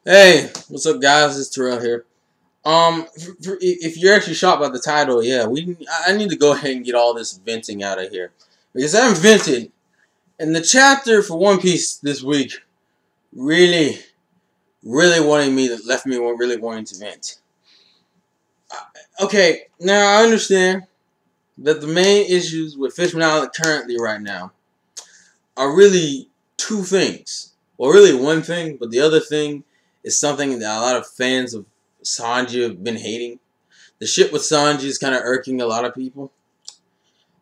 Hey, what's up, guys? It's Terrell here. If you're actually shocked by the title, yeah, I need to go ahead and get all this venting out of here because I'm vented, and the chapter for One Piece this week really, really left me really wanting to vent. Okay, now I understand that the main issues with Fishman Island currently right now are really two things. Well, really one thing, but the other thing is something that a lot of fans of Sanji have been hating. The shit with Sanji is kind of irking a lot of people.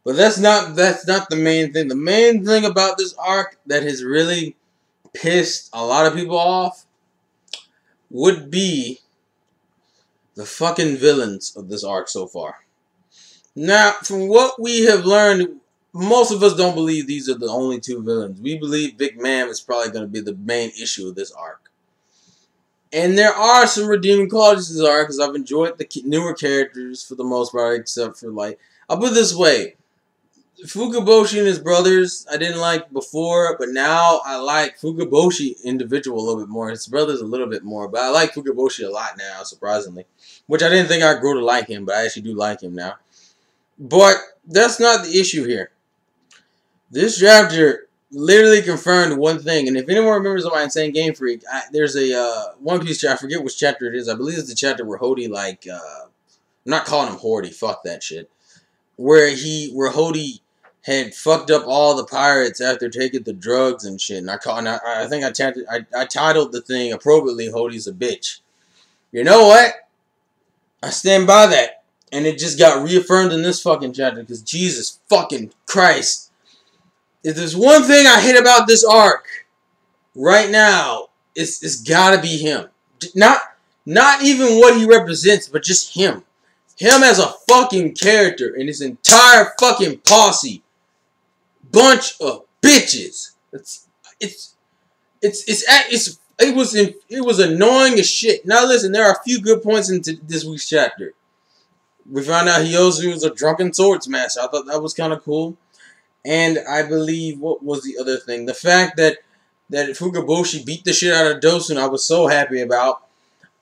But that's not the main thing. The main thing about this arc that has really pissed a lot of people off would be the fucking villains of this arc so far. Now, from what we have learned, most of us don't believe these are the only two villains. We believe Big Mom is probably going to be the main issue of this arc. And there are some redeeming qualities to this arc, because I've enjoyed the newer characters for the most part, except for, like, I'll put it this way. Fuuuuuuuuck and his brothers, I didn't like before, but now I like Fuuuuuuuuck individual a little bit more. His brothers a little bit more, but I like Fuuuuuuuuck a lot now, surprisingly. Which I didn't think I'd grow to like him, but I actually do like him now. But that's not the issue here. This chapter literally confirmed one thing, and if anyone remembers on my Insane Game Freak, there's a One Piece chapter, I forget which chapter it is, I believe it's the chapter where Hodi, like, I'm not calling him Hodi, fuck that shit, where Hodi had fucked up all the pirates after taking the drugs and shit, and I think I titled the thing appropriately, Hodi's a bitch. You know what? I stand by that, and it just got reaffirmed in this fucking chapter, because Jesus fucking Christ. If there's one thing I hate about this arc right now, it's gotta be him. Not even what he represents, but just him. Him as a fucking character and his entire fucking posse. Bunch of bitches. It was annoying as shit. Now listen, there are a few good points into this week's chapter. We found out Hyozu was a drunken swordsmaster. I thought that was kind of cool. And I believe, what was the other thing? The fact that Fuuuuuuuuck beat the shit out of Dosun, I was so happy about.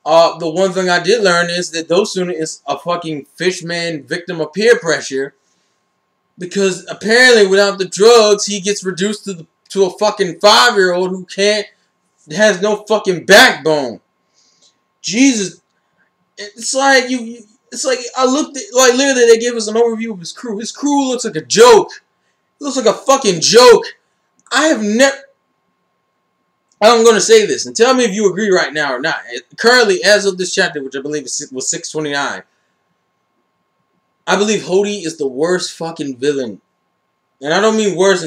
The one thing I did learn is that Dosun is a fucking fishman victim of peer pressure. Because apparently without the drugs, he gets reduced to a fucking 5-year-old who has no fucking backbone. Jesus. It's like I looked at, like, literally they gave us an overview of his crew. His crew looks like a joke. It looks like a fucking joke. I'm going to say this, and tell me if you agree right now or not. Currently, as of this chapter, which I believe was 629, I believe Hodi is the worst fucking villain. And I don't mean worse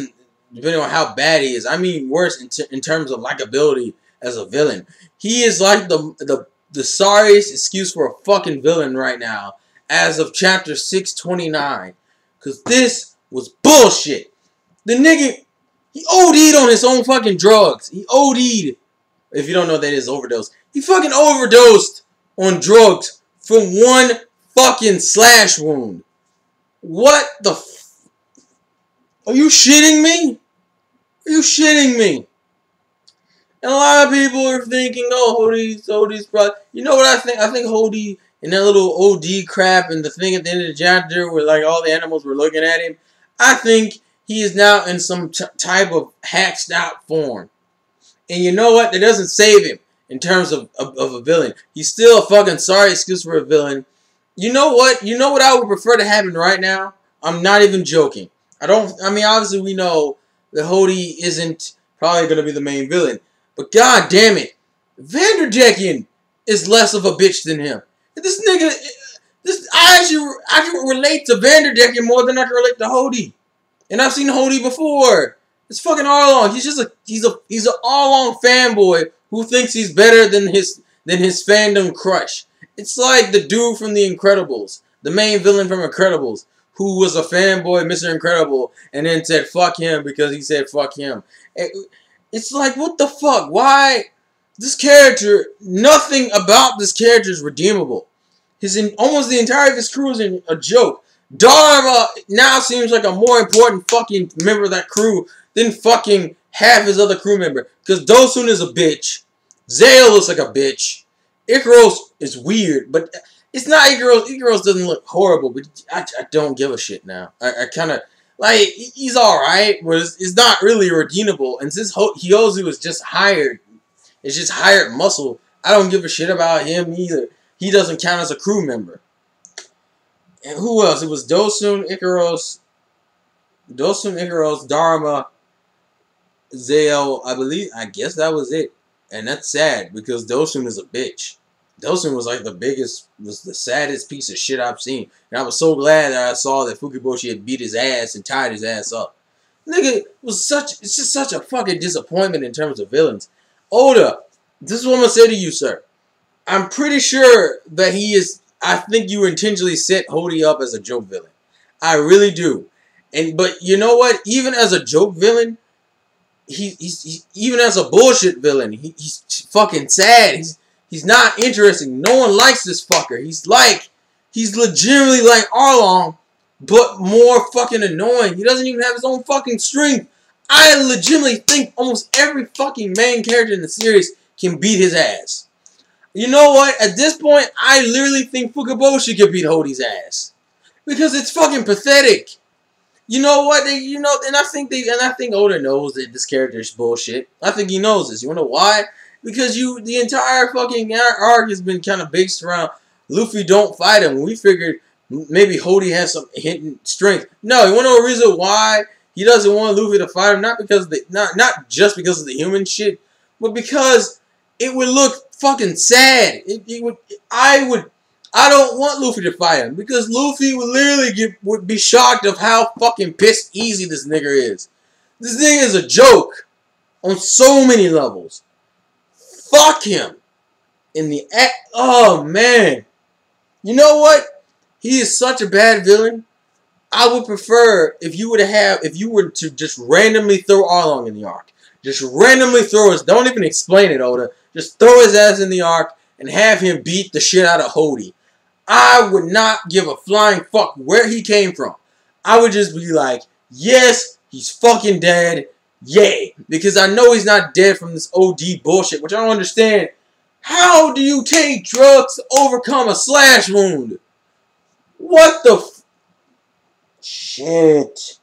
depending on how bad he is. I mean worse in terms of likability as a villain. He is like the sorriest excuse for a fucking villain right now as of chapter 629. Because this was bullshit. The nigga, he OD'd on his own fucking drugs. He OD'd. If you don't know, that is overdose. He fucking overdosed on drugs from one fucking slash wound. What the Are you shitting me? Are you shitting me? And a lot of people are thinking, oh, Hodi's probably... You know what I think? I think Hodi and that little OD crap and the thing at the end of the chapter where, like, all the animals were looking at him, I think he is now in some type of hacked out form. And you know what? That doesn't save him in terms of a villain. He's still a fucking sorry excuse for a villain. You know what? You know what I would prefer to happen right now? I'm not even joking. I mean, obviously we know that Hodi isn't probably going to be the main villain. But god damn it, Vanderdecken is less of a bitch than him. This nigga, I can relate to Vanderdecken more than I can relate to Hodi. And I've seen Hodi before. It's fucking Arlong. He's an Arlong fanboy who thinks he's better than his fandom crush. It's like the dude from The Incredibles, the main villain from Incredibles, who was a fanboy, Mr. Incredible, and then said fuck him because he said fuck him. It's like, what the fuck? Why? This character, nothing about this character is redeemable. Almost the entirety of his crew is a joke. Dharma now seems like a more important fucking member of that crew than fucking half his other crew member. Because Dosun is a bitch. Zale looks like a bitch. Ikaros is weird, but it's not Ikaros. Ikaros doesn't look horrible, but I don't give a shit now. I kind of, like, he's alright, but it's not really redeemable. And since Hyozu is just hired, it's just hired muscle, I don't give a shit about him either. He doesn't count as a crew member. And who else? It was Dosun, Ikaros, Dharma, Zale, I guess that was it. And that's sad, because Dosun is a bitch. Dosun was like was the saddest piece of shit I've seen. And I was so glad that I saw that Fukiboshi had beat his ass and tied his ass up. Nigga, it's just such a fucking disappointment in terms of villains. Oda, this is what I'm gonna say to you, sir. I'm pretty sure that I think you intentionally set Hodi up as a joke villain. I really do. But you know what? Even as a joke villain, he's even as a bullshit villain, he's fucking sad. He's not interesting. No one likes this fucker. He's legitimately like Arlong, but more fucking annoying. He doesn't even have his own fucking strength. I legitimately think almost every fucking main character in the series can beat his ass. You know what? At this point, I literally think Fukiboshi could beat Hodi's ass. Because it's fucking pathetic. You know what? And I think Oda knows that this character is bullshit. I think he knows this. You wanna know why? Because the entire fucking arc has been kind of based around Luffy don't fight him. We figured maybe Hodi has some hidden strength. No, you wanna know a reason why he doesn't want Luffy to fight him? Not because not just because of the human shit, but because it would look fucking sad. I don't want Luffy to fight him, because Luffy would literally would be shocked of how fucking pissed easy this nigga is. This nigga is a joke on so many levels. Fuck him. Oh man. You know what? He is such a bad villain. I would prefer if you were to just randomly throw Arlong in the arc. Just randomly throw us. Don't even explain it, Oda. Just throw his ass in the arc and have him beat the shit out of Hodi. I would not give a flying fuck where he came from. I would just be like, yes, he's fucking dead. Yay. Because I know he's not dead from this OD bullshit, which I don't understand. How do you take drugs to overcome a slash wound? What the shit.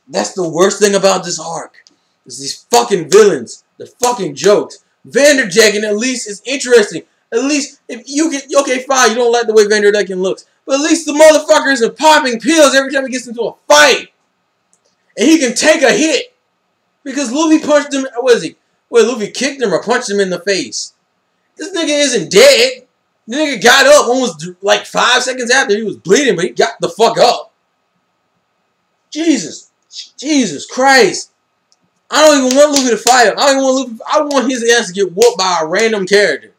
That's the worst thing about this arc. Is these fucking villains. The fucking jokes. Vanderdecken at least is interesting. At least, if you get, okay, fine, you don't like the way Vanderdecken looks, but at least the motherfucker isn't popping pills every time he gets into a fight. And he can take a hit. Because Luffy punched him, what is he? Well, Luffy kicked him or punched him in the face. This nigga isn't dead. The nigga got up almost like 5 seconds after he was bleeding, but he got the fuck up. Jesus Christ. I don't even want Luffy to fight him. I want his ass to get whooped by a random character.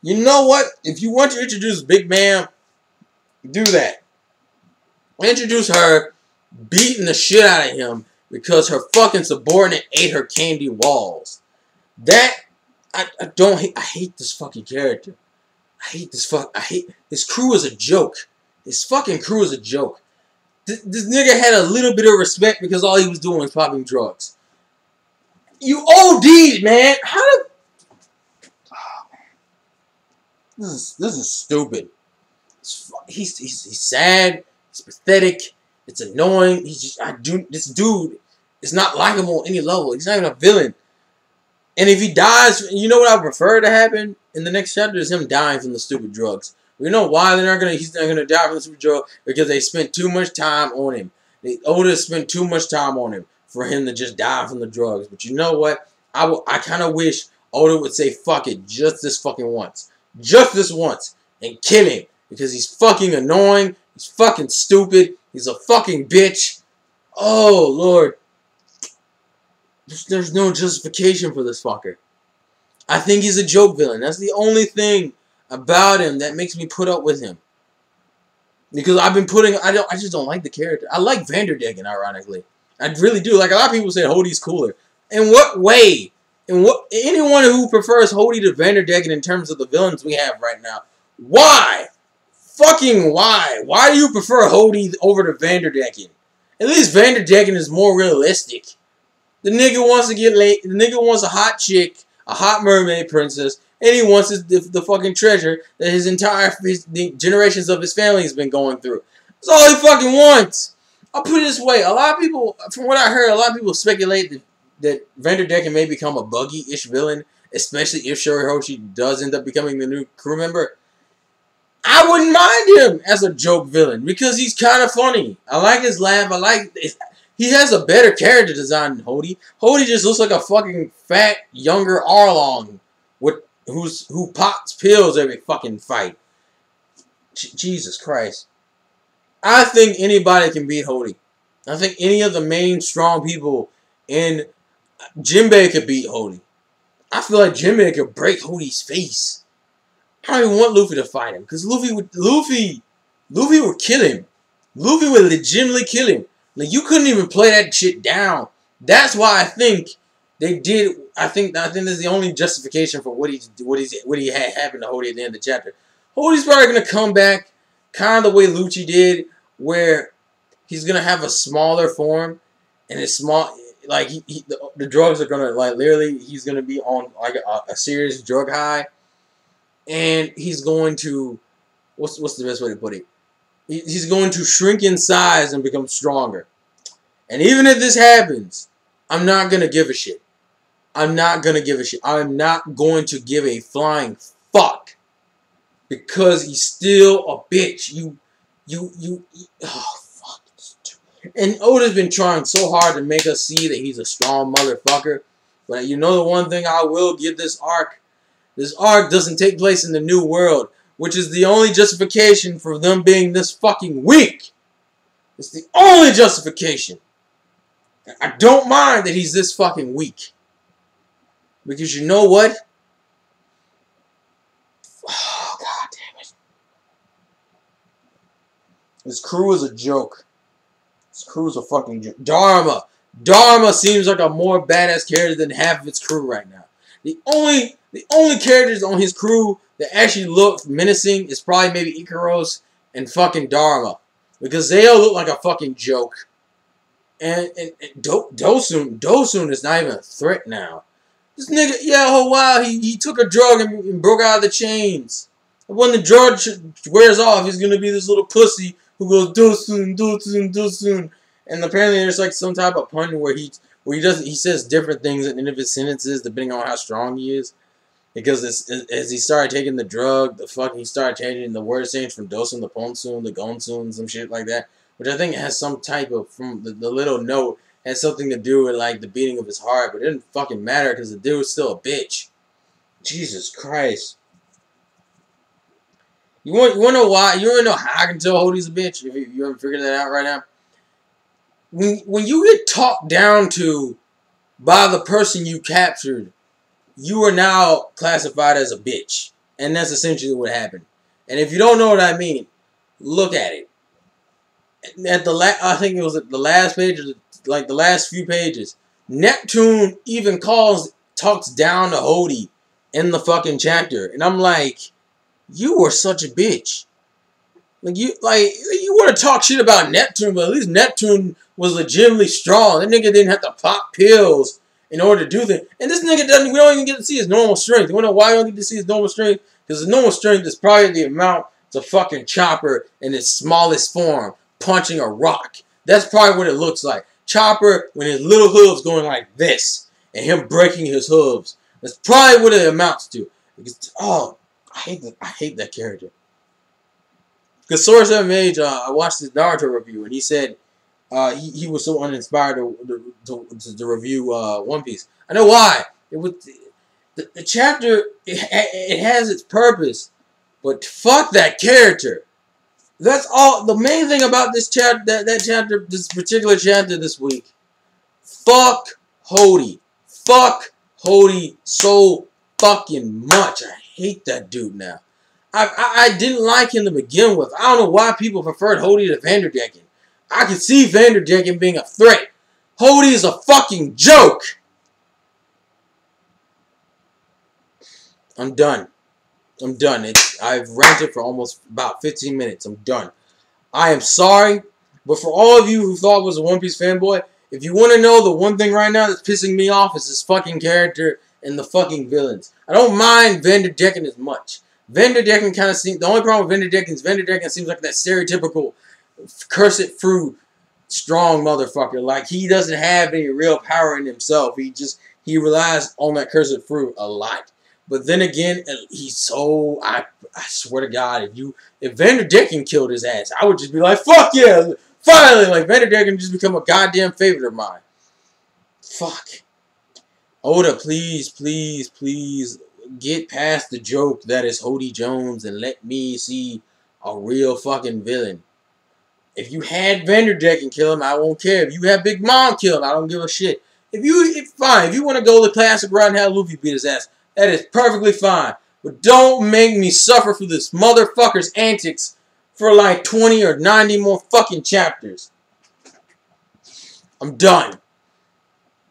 You know what? If you want to introduce Big Ma'am, do that. Introduce her beating the shit out of him because her fucking subordinate ate her candy walls. I hate this fucking character. His crew is a joke. His fucking crew is a joke. This nigga had a little bit of respect because all he was doing was popping drugs. You OD'd, man. How the... This is stupid. He's sad. He's pathetic. It's annoying. This dude is not likable on any level. He's not even a villain. And if he dies, you know what I prefer to happen in the next chapter is him dying from the stupid drugs. You know why he's not gonna die from the stupid drug? Because they spent too much time on him. Oda spent too much time on him for him to just die from the drugs. But you know what? I kind of wish Oda would say fuck it just this fucking once. Just this once. And kill him. Because he's fucking annoying. He's fucking stupid. He's a fucking bitch. Oh, Lord. There's no justification for this fucker. I think he's a joke villain. That's the only thing about him that makes me put up with him. Because I just don't like the character. I like Vanderdecken, ironically. I really do. Like, a lot of people say Hodi's cooler. In what way? Anyone who prefers Hodi to Vanderdecken in terms of the villains we have right now, why? Fucking why? Why do you prefer Hodi over to Vanderdecken? At least Vanderdecken is more realistic. The nigga wants to get laid. The nigga wants a hot chick, a hot mermaid princess, and he wants the fucking treasure that the generations of his family has been going through. That's all he fucking wants. I'll put it this way. A lot of people, from what I heard, a lot of people speculate that Vanderdecken may become a buggy-ish villain, especially if Shurihoshi does end up becoming the new crew member. I wouldn't mind him as a joke villain because he's kind of funny. I like his laugh. He has a better character design than Hodi. Hodi just looks like a fucking fat, younger Arlong who pops pills every fucking fight. Jesus Christ. I think anybody can beat Hodi. I think any of the main strong people in Jinbei could beat Hodi. I feel like Jinbei could break Hodi's face. I don't even want Luffy to fight him because Luffy would kill him. Luffy would legitimately kill him. Like, you couldn't even play that shit down. That's why I think they did. I think this is the only justification for what he had happened to Hodi at the end of the chapter. Hodi's probably gonna come back, kind of the way Lucci did, where he's gonna have a smaller form, and it's small. Like the drugs are gonna literally. He's gonna be on like a serious drug high, and he's going to what's the best way to put it? He's going to shrink in size and become stronger. And even if this happens, I'm not going to give a shit. I'm not going to give a shit. I'm not going to give a flying fuck. Because he's still a bitch. Oh, fuck. And Oda's been trying so hard to make us see that he's a strong motherfucker. But you know the one thing I will give this arc? This arc doesn't take place in the New World, which is the only justification for them being this fucking weak. It's the only justification. I don't mind that he's this fucking weak. Because you know what? Oh, God damn it. This crew is a joke. This crew is a fucking joke. Dharma seems like a more badass character than half of its crew right now. The only characters on his crew that actually look menacing is probably maybe Ikaros and fucking Dharma. Because they all look like a fucking joke. And Dosun is not even a threat now. This nigga, yeah, oh wow, he took a drug and broke out of the chains. And when the drug wears off, he's gonna be this little pussy who goes Dosun. And apparently there's like some type of pun where he says different things at the end of his sentences depending on how strong he is. Because as he started taking the drug, he started changing the word change from Dosun to Ponsun to Gonsun, some shit like that. Which I think has some type of, from the little note, has something to do with like the beating of his heart. But it didn't fucking matter because the dude's still a bitch. Jesus Christ. You want to know why? You want to know how I can tell Hodi's a bitch? If you haven't figured that out right now. When you get talked down to by the person you captured, you are now classified as a bitch. And that's essentially what happened. And if you don't know what I mean, look at it. At I think it was at the last page, or like the last few pages, Neptune even talks down to Hodi in the fucking chapter. And I'm like, you were such a bitch. You want to talk shit about Neptune, but at least Neptune was legitimately strong. That nigga didn't have to pop pills in order to do things. And this nigga we don't even get to see his normal strength. You wanna know why we don't get to see his normal strength? Because his normal strength is probably the amount to fucking Chopper in its smallest form punching a rock. That's probably what it looks like. Chopper when his little hooves going like this and him breaking his hooves. That's probably what it amounts to. Because, oh, I hate that character. Because Source MH, I watched his Naruto review and he said he was so uninspired to review One Piece. I know why. It was the chapter. It has its purpose, but fuck that character. That's all. The main thing about this chapter, this particular chapter this week. Fuck Hodi. Fuck Hodi so fucking much. I hate that dude now. I didn't like him to begin with. I don't know why people preferred Hodi to Vanderdecken. I can see Vanderdecken being a threat. Hodi is a fucking joke. I'm done. I'm done. I've ranted for almost about 15 minutes. I'm done. I am sorry, but for all of you who thought I was a One Piece fanboy, if you want to know the one thing right now that's pissing me off is this fucking character and the fucking villains. I don't mind Vanderdecken as much. Vanderdecken kind of seems... The only problem with Vanderdecken is Vanderdecken seems like that stereotypical cursed fruit strong motherfucker. Like, he doesn't have any real power in himself. He relies on that cursed fruit a lot. But then again, he's so... I swear to God, if Vanderdecken killed his ass, I would just be like, fuck yeah! Finally! Like, Vanderdecken just become a goddamn favorite of mine. Fuck. Oda, please, please, please get past the joke that is Hodi Jones and let me see a real fucking villain. If you had Vanderdecken kill him, I won't care. If you have Big Mom kill him, I don't give a shit. Fine. If you want to go the classic route and have Luffy beat his ass, that is perfectly fine. But don't make me suffer for this motherfucker's antics for like 20 or 90 more fucking chapters. I'm done.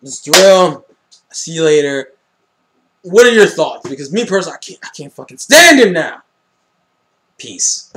This drill. See you later. What are your thoughts? Because me personally, I can't fucking stand him now. Peace.